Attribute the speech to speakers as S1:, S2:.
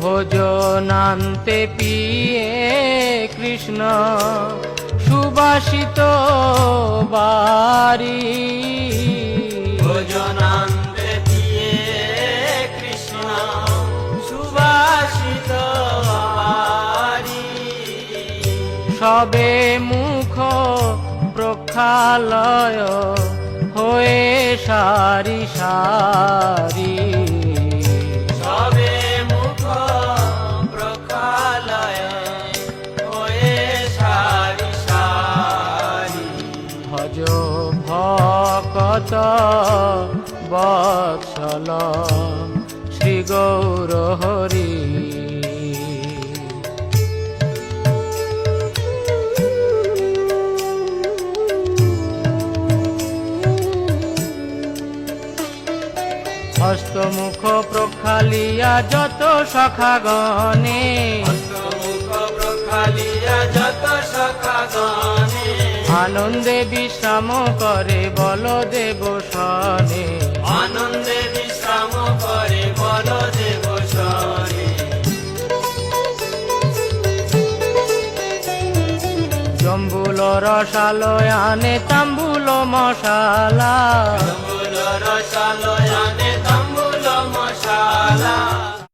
S1: ভোজনান্তে পিয়ে কৃষ্ণ সুবাসিত বারি।
S2: ভোজনান্তে পিয়ে কৃষ্ণ সুবাসিত বারি।
S1: সবে মুখ প্রক্ষালয় হয়ে সারি সারি।
S2: সবে মুখ প্রক্ষালয় হয়ে সারি সারি।
S1: ভজ ভকত বৎসল শ্রী গৌর হরি। হস্তমুখ প্রক্ষালিয়া যত সখাগণে,
S2: হস্তমুখ প্রক্ষালিয়া যত সখাগণে,
S1: আনন্দে বিশ্রাম করে বলদেব সনে।
S2: আনন্দে বিশ্রাম করে বলদেব সনে।
S1: জম্বুল রসালয় আনে তাম্বুল মশালা,
S2: রসালয় আনে তাম্বুল মশালা।